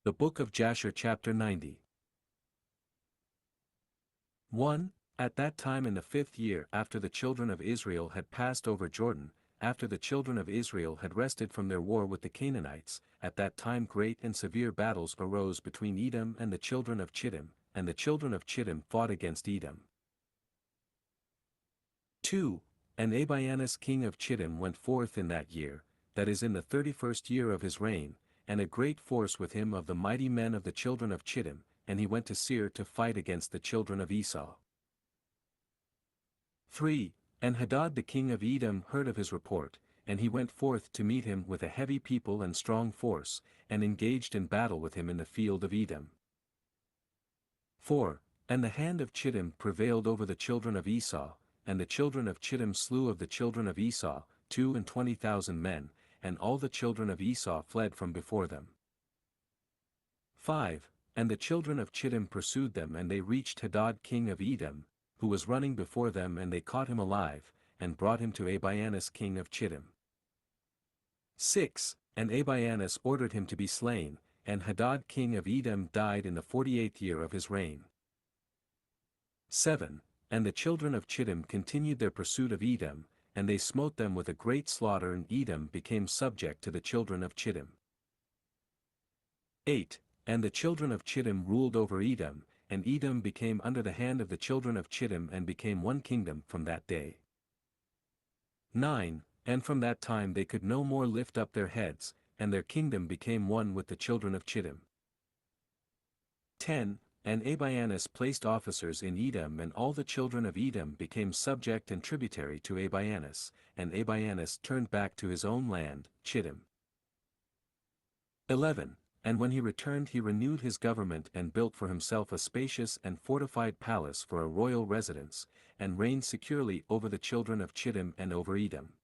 The Book of Jasher chapter 90. 1. At that time in the 5th year after the children of Israel had passed over Jordan, after the children of Israel had rested from their war with the Canaanites, at that time great and severe battles arose between Edom and the children of Chittim, and the children of Chittim fought against Edom. 2. And Abianus king of Chittim went forth in that year, that is in the 31st year of his reign, and a great force with him of the mighty men of the children of Chittim, and he went to Seir to fight against the children of Esau. 3. And Hadad the king of Edom heard of his report, and he went forth to meet him with a heavy people and strong force, and engaged in battle with him in the field of Edom. 4. And the hand of Chittim prevailed over the children of Esau, and the children of Chittim slew of the children of Esau 22,000 men, and all the children of Esau fled from before them. 5. And the children of Chittim pursued them, and they reached Hadad king of Edom, who was running before them, and they caught him alive, and brought him to Abianus king of Chittim. 6. And Abianus ordered him to be slain, and Hadad king of Edom died in the 48th year of his reign. 7. And the children of Chittim continued their pursuit of Edom, and they smote them with a great slaughter, and Edom became subject to the children of Chittim. 8. And the children of Chittim ruled over Edom, and Edom became under the hand of the children of Chittim and became one kingdom from that day. 9. And from that time they could no more lift up their heads, and their kingdom became one with the children of Chittim. 10. And Abianus placed officers in Edom, and all the children of Edom became subject and tributary to Abianus, and Abianus turned back to his own land, Chittim. 11. And when he returned he renewed his government and built for himself a spacious and fortified palace for a royal residence, and reigned securely over the children of Chittim and over Edom.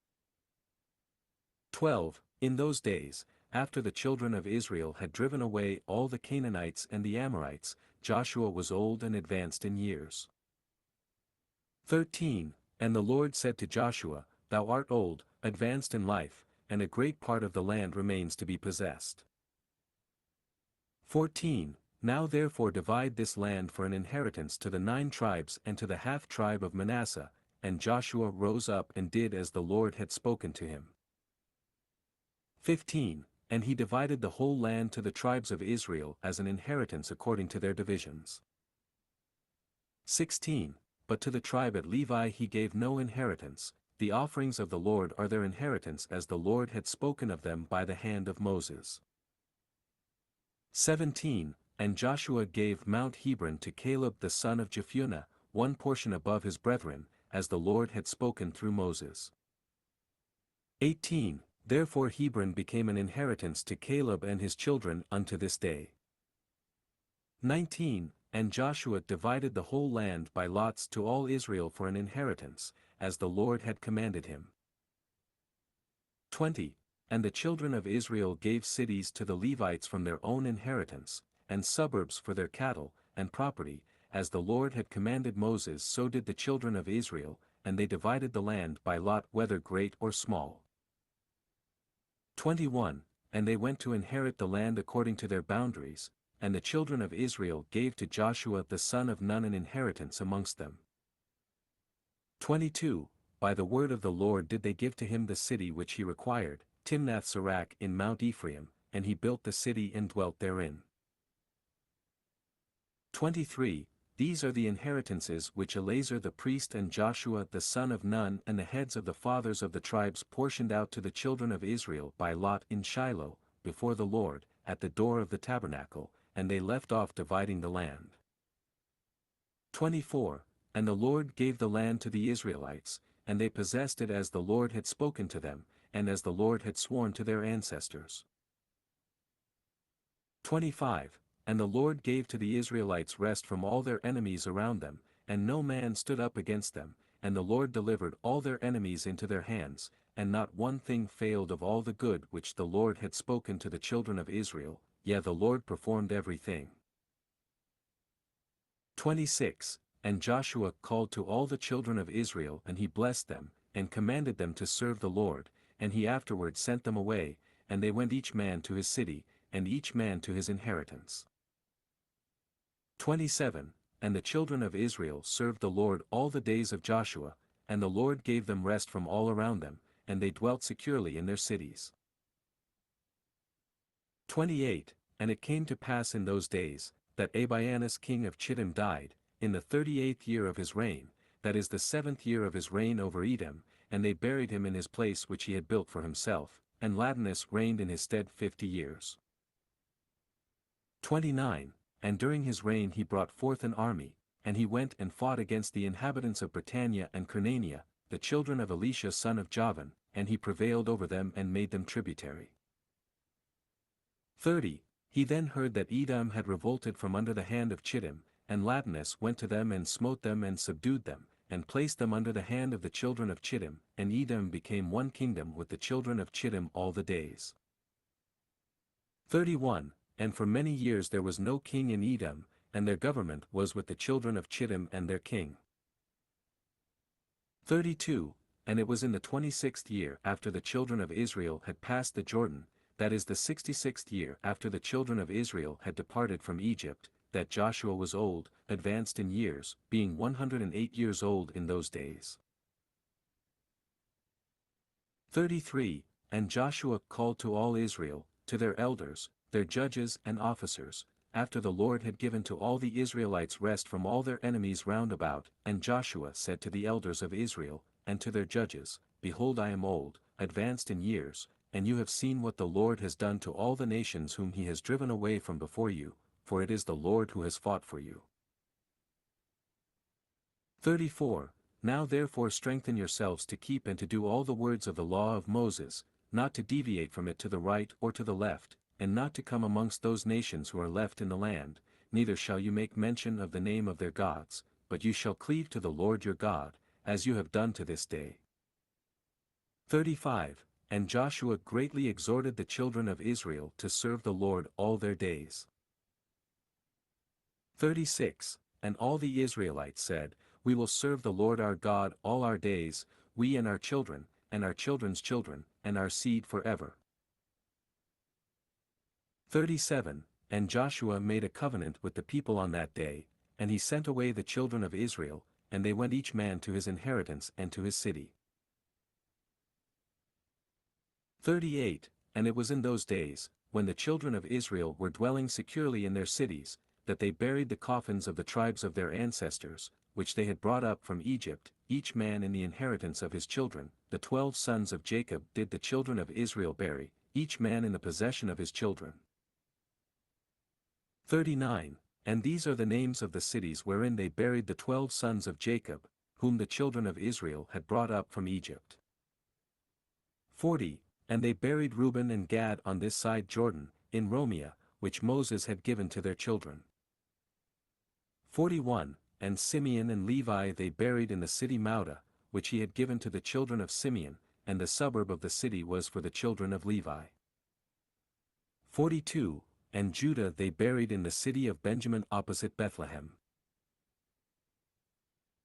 12. In those days, after the children of Israel had driven away all the Canaanites and the Amorites, Joshua was old and advanced in years. 13. And the Lord said to Joshua, Thou art old, advanced in life, and a great part of the land remains to be possessed. 14. Now therefore divide this land for an inheritance to the 9 tribes and to the half-tribe of Manasseh. And Joshua rose up and did as the Lord had spoken to him. 15. And he divided the whole land to the tribes of Israel as an inheritance according to their divisions. 16. But to the tribe at Levi he gave no inheritance, the offerings of the Lord are their inheritance as the Lord had spoken of them by the hand of Moses. 17. And Joshua gave Mount Hebron to Caleb the son of Jephunneh, one portion above his brethren, as the Lord had spoken through Moses. 18. Therefore Hebron became an inheritance to Caleb and his children unto this day. 19. And Joshua divided the whole land by lots to all Israel for an inheritance, as the Lord had commanded him. 20. And the children of Israel gave cities to the Levites from their own inheritance, and suburbs for their cattle, and property, as the Lord had commanded Moses, so did the children of Israel, and they divided the land by lot whether great or small. 21. And they went to inherit the land according to their boundaries, and the children of Israel gave to Joshua the son of Nun an inheritance amongst them. 22. By the word of the Lord did they give to him the city which he required, Timnath-Serach in Mount Ephraim, and he built the city and dwelt therein. 23. These are the inheritances which Eleazar the priest and Joshua the son of Nun and the heads of the fathers of the tribes portioned out to the children of Israel by lot in Shiloh, before the Lord, at the door of the tabernacle, and they left off dividing the land. 24. And the Lord gave the land to the Israelites, and they possessed it as the Lord had spoken to them, and as the Lord had sworn to their ancestors. 25. And the Lord gave to the Israelites rest from all their enemies around them, and no man stood up against them, and the Lord delivered all their enemies into their hands, and not one thing failed of all the good which the Lord had spoken to the children of Israel, yea, the Lord performed everything. 26. And Joshua called to all the children of Israel, and he blessed them, and commanded them to serve the Lord, and he afterward sent them away, and they went each man to his city, and each man to his inheritance. 27. And the children of Israel served the Lord all the days of Joshua, and the Lord gave them rest from all around them, and they dwelt securely in their cities. 28. And it came to pass in those days, that Abianus king of Chittim died, in the 38th year of his reign, that is the 7th year of his reign over Edom, and they buried him in his place which he had built for himself, and Ladanus reigned in his stead 50 years. 29. And during his reign he brought forth an army, and he went and fought against the inhabitants of Britannia and Carnania, the children of Elisha son of Javan, and he prevailed over them and made them tributary. 30. He then heard that Edom had revolted from under the hand of Chittim, and Ladanus went to them and smote them and subdued them, and placed them under the hand of the children of Chittim, and Edom became one kingdom with the children of Chittim all the days. 31. And for many years there was no king in Edom, and their government was with the children of Chittim and their king. 32. And it was in the 26th year after the children of Israel had passed the Jordan, that is the 66th year after the children of Israel had departed from Egypt, that Joshua was old, advanced in years, being 108 years old in those days. 33. And Joshua called to all Israel, to their elders, their judges and officers, after the Lord had given to all the Israelites rest from all their enemies round about, and Joshua said to the elders of Israel, and to their judges, Behold, I am old, advanced in years, and you have seen what the Lord has done to all the nations whom he has driven away from before you, for it is the Lord who has fought for you. 34. Now therefore strengthen yourselves to keep and to do all the words of the law of Moses, not to deviate from it to the right or to the left, and not to come amongst those nations who are left in the land, neither shall you make mention of the name of their gods, but you shall cleave to the Lord your God, as you have done to this day. 35. And Joshua greatly exhorted the children of Israel to serve the Lord all their days. 36. And all the Israelites said, We will serve the Lord our God all our days, we and our children, and our children's children, and our seed forever. 37. And Joshua made a covenant with the people on that day, and he sent away the children of Israel, and they went each man to his inheritance and to his city. 38. And it was in those days, when the children of Israel were dwelling securely in their cities, that they buried the coffins of the tribes of their ancestors, which they had brought up from Egypt, each man in the inheritance of his children. The 12 sons of Jacob did the children of Israel bury, each man in the possession of his children. 39. And these are the names of the cities wherein they buried the 12 sons of Jacob, whom the children of Israel had brought up from Egypt. 40. And they buried Reuben and Gad on this side Jordan, in Romia, which Moses had given to their children. 41. And Simeon and Levi they buried in the city Mauda, which he had given to the children of Simeon, and the suburb of the city was for the children of Levi. 42. And Judah they buried in the city of Benjamin opposite Bethlehem.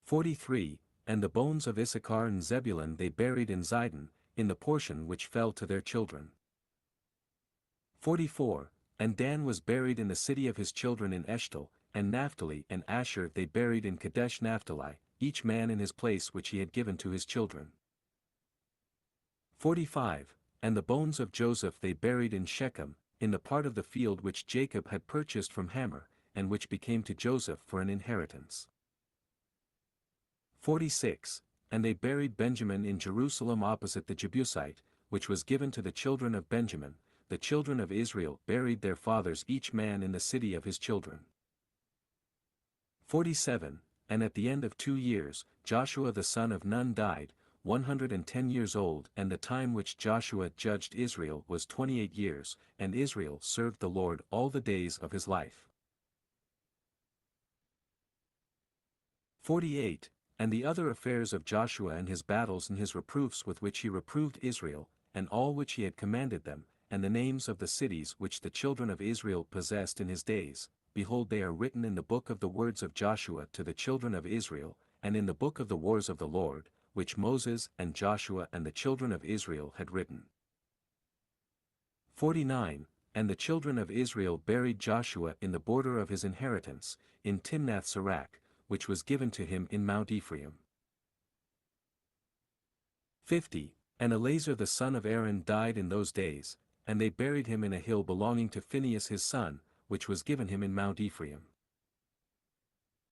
43. And the bones of Issachar and Zebulun they buried in Zidon, in the portion which fell to their children. 44. And Dan was buried in the city of his children in Eshtal, and Naphtali and Asher they buried in Kadesh Naphtali, each man in his place which he had given to his children. 45. And the bones of Joseph they buried in Shechem, in the part of the field which Jacob had purchased from Hamor, and which became to Joseph for an inheritance. 46. And they buried Benjamin in Jerusalem opposite the Jebusite, which was given to the children of Benjamin. The children of Israel buried their fathers each man in the city of his children. 47. And at the end of 2 years, Joshua the son of Nun died, 110 years old, and the time which Joshua judged Israel was 28 years, and Israel served the Lord all the days of his life. 48. And the other affairs of Joshua and his battles and his reproofs with which he reproved Israel, and all which he had commanded them, and the names of the cities which the children of Israel possessed in his days, behold they are written in the book of the words of Joshua to the children of Israel, and in the book of the wars of the Lord, which Moses and Joshua and the children of Israel had written. 49. And the children of Israel buried Joshua in the border of his inheritance, in Timnath-Serach, which was given to him in Mount Ephraim. 50. And Eleazar the son of Aaron died in those days, and they buried him in a hill belonging to Phinehas his son, which was given him in Mount Ephraim.